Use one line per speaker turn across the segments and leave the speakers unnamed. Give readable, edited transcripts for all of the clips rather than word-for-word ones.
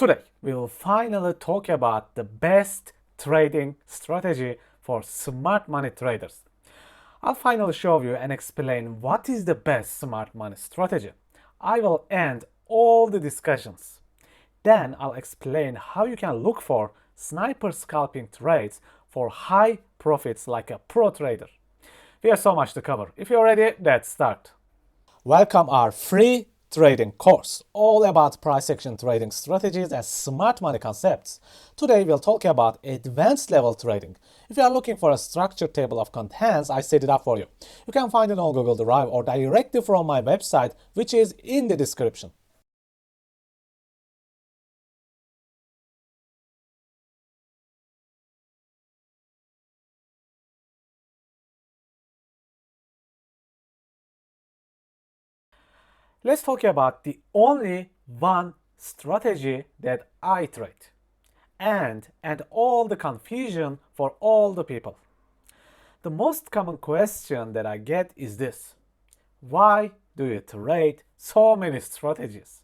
Today, we will finally talk about the best trading strategy for smart money traders. I'll finally show you and explain what is the best smart money strategy. I will end all the discussions. Then I'll explain how you can look for sniper scalping trades for high profits like a pro trader. We have so much to cover. If you're ready, let's start. Welcome our free trading course, all about price action trading strategies and smart money concepts. Today we'll talk about advanced level trading. If you are looking for a structured table of contents, I set it up for you. You can find it on Google Drive or directly from my website, which is in the description. Let's talk about the only one strategy that I trade and all the confusion for all the people. The most common question that I get is this: why do you trade so many strategies?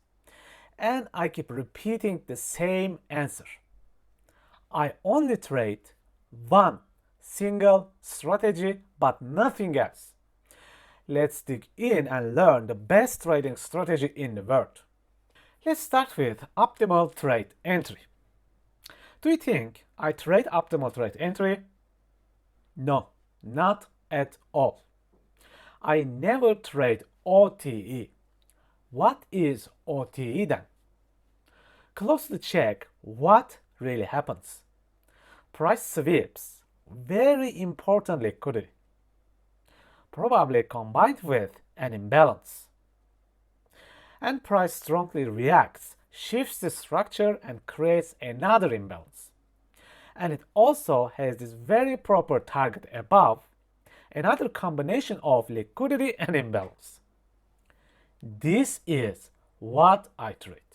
And I keep repeating the same answer. I only trade one single strategy but nothing else. Let's dig in and learn the best trading strategy in the world. Let's start with optimal trade entry. Do you think I trade optimal trade entry? No, not at all. I never trade OTE. What is OTE then? Closely check what really happens. Price sweeps, very important liquidity, probably combined with an imbalance. And price strongly reacts, shifts the structure and creates another imbalance. And it also has this very proper target above, another combination of liquidity and imbalance. This is what I trade.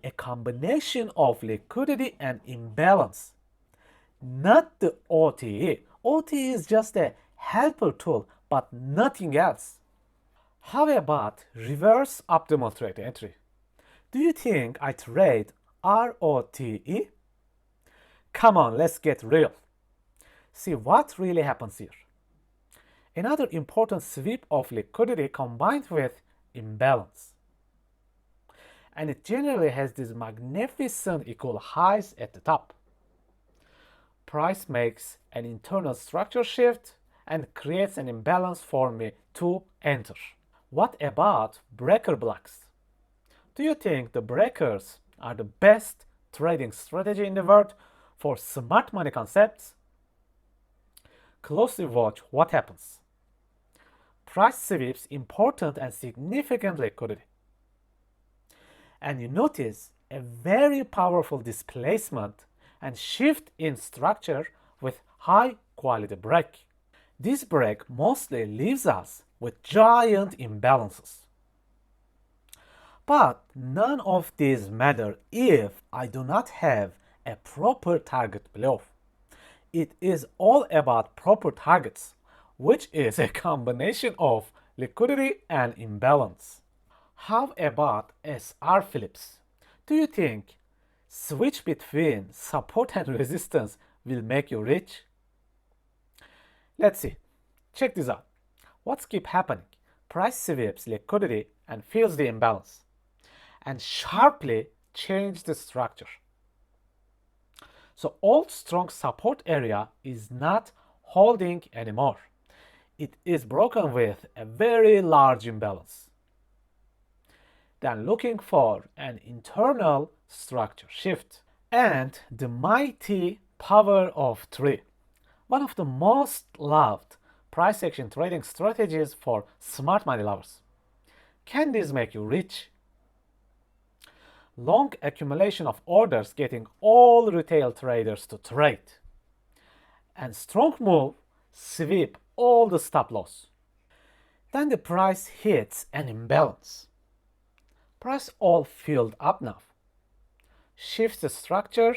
A combination of liquidity and imbalance. Not the OTE. OTE is just a helper tool, but nothing else. How about reverse optimal trade entry? Do you think I trade ROTE? Come on, let's get real. See what really happens here. Another important sweep of liquidity combined with imbalance. And it generally has these magnificent equal highs at the top. Price makes an internal structure shift and creates an imbalance for me to enter. What about breaker blocks? Do you think the breakers are the best trading strategy in the world for smart money concepts? Closely watch what happens. Price sweeps important and significant liquidity. And you notice a very powerful displacement and shift in structure with high quality break. This break mostly leaves us with giant imbalances. But none of these matter if I do not have a proper target below. It is all about proper targets, which is a combination of liquidity and imbalance. How about SR flips? Do you think switch between support and resistance will make you rich? Let's see. Check this out. What's keep happening? Price sweeps liquidity and fills the imbalance and sharply change the structure. So old strong support area is not holding anymore. It is broken with a very large imbalance. Then looking for an internal structure shift. And the mighty power of 3. One of the most loved price action trading strategies for smart money lovers. Can this make you rich? Long accumulation of orders getting all retail traders to trade. And strong move sweep all the stop loss. Then the price hits an imbalance. Price all filled up now. Shifts the structure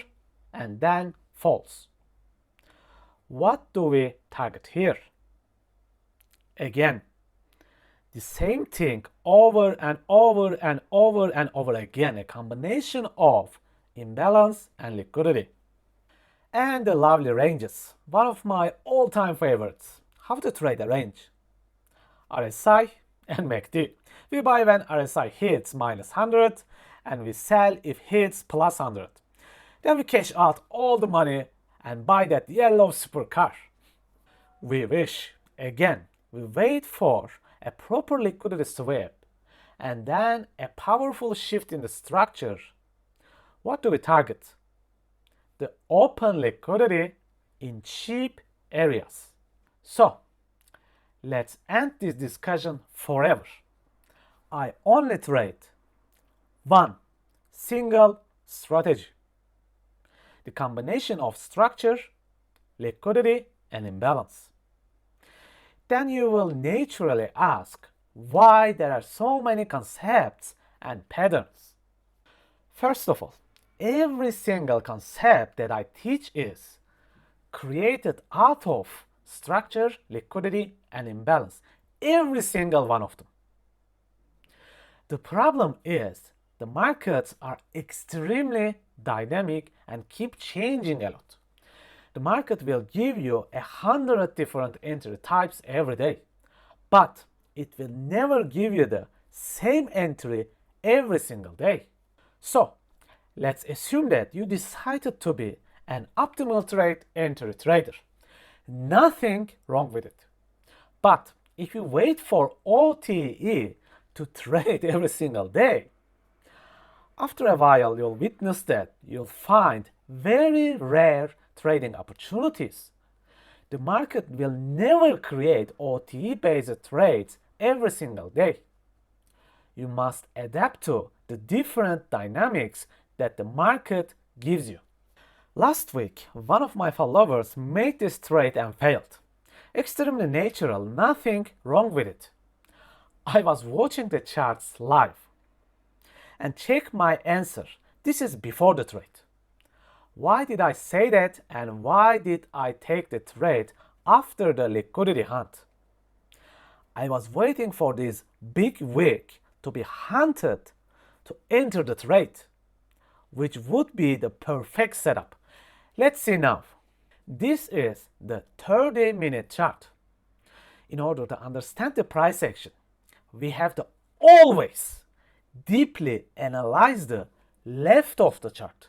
and then falls. What do we target here? Again, the same thing over and over and over and over again, a combination of imbalance, and liquidity. And the lovely ranges, one of my all-time favorites. How to trade a range. RSI and Mete. We buy when RSI hits minus 100 and we sell if hits plus 100. Then we cash out all the money and buy that yellow supercar. We wish, again, we wait for a proper liquidity sweep and then a powerful shift in the structure. What do we target? The open liquidity in cheap areas. So, let's end this discussion forever. I only trade one single strategy. The combination of structure, liquidity, and imbalance. Then you will naturally ask why there are so many concepts and patterns. First of all, every single concept that I teach is created out of structure, liquidity, and imbalance. Every single one of them. The problem is the markets are extremely dynamic and keep changing a lot. The market will give you 100 different entry types every day, but it will never give you the same entry every single day. So, let's assume that you decided to be an optimal trade entry trader. Nothing wrong with it. But if you wait for ROTE to trade every single day, after a while you'll witness that you'll find very rare trading opportunities. The market will never create ROTE-based trades every single day. You must adapt to the different dynamics that the market gives you. Last week, one of my followers made this trade and failed. Extremely natural, nothing wrong with it. I was watching the charts live. And check my answer. This is before the trade. Why did I say that and why did I take the trade after the liquidity hunt? I was waiting for this big wick to be hunted to enter the trade, which would be the perfect setup. Let's see now. This is the 30-minute chart. In order to understand the price action, we have to always deeply analyze the left of the chart.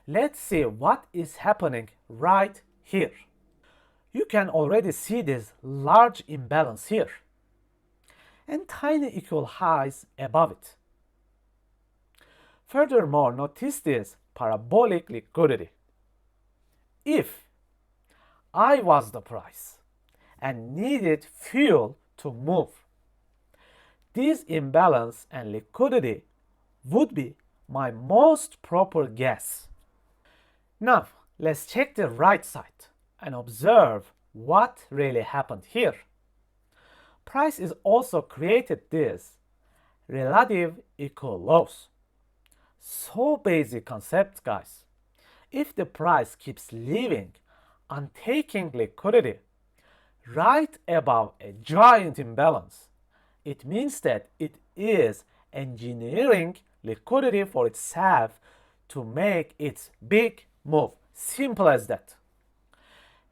Let's see what is happening right here. You can already see this large imbalance here and tiny equal highs above it. Furthermore, notice this parabolic liquidity. If I was the price and needed fuel to move, this imbalance and liquidity would be my most proper guess. Now, let's check the right side and observe what really happened here. Price is also created this relative equal lows. So basic concept, guys. If the price keeps leaving and taking liquidity right above a giant imbalance, it means that it is engineering liquidity for itself to make its big move. Simple as that.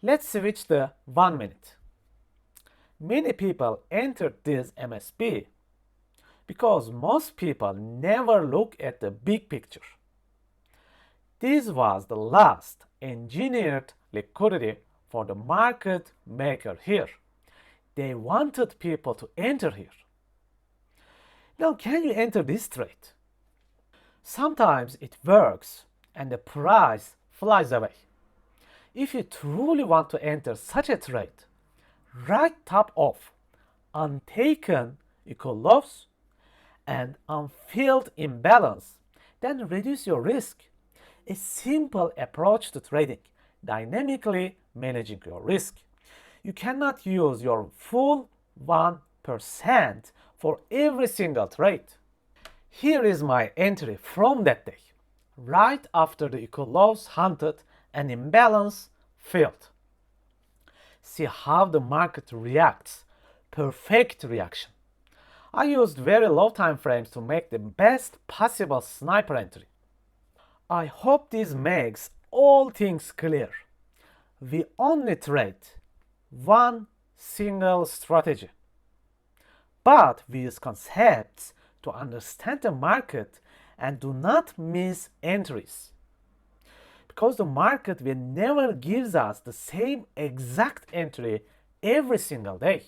Let's switch the 1 minute. Many people entered this MSB because most people never look at the big picture. This was the last engineered liquidity for the market maker here. They wanted people to enter here. Now, can you enter this trade? Sometimes it works and the price flies away. If you truly want to enter such a trade, right top of untaken equal lows and unfilled imbalance, then reduce your risk. A simple approach to trading, dynamically managing your risk. You cannot use your full 1% for every single trade. Here is my entry from that day, right after the equal lows hunted and imbalance filled. See how the market reacts. Perfect reaction. I used very low time frames to make the best possible sniper entry. I hope this makes all things clear. We only trade one single strategy, but we use concepts to understand the market and do not miss entries. Because the market will never gives us the same exact entry every single day.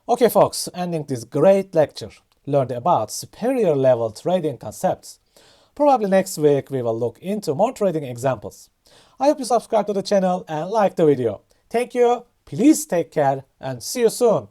Okay folks, ending this great lecture, learned about superior level trading concepts. Probably next week we will look into more trading examples. I hope you subscribe to the channel and like the video. Thank you, please take care and see you soon.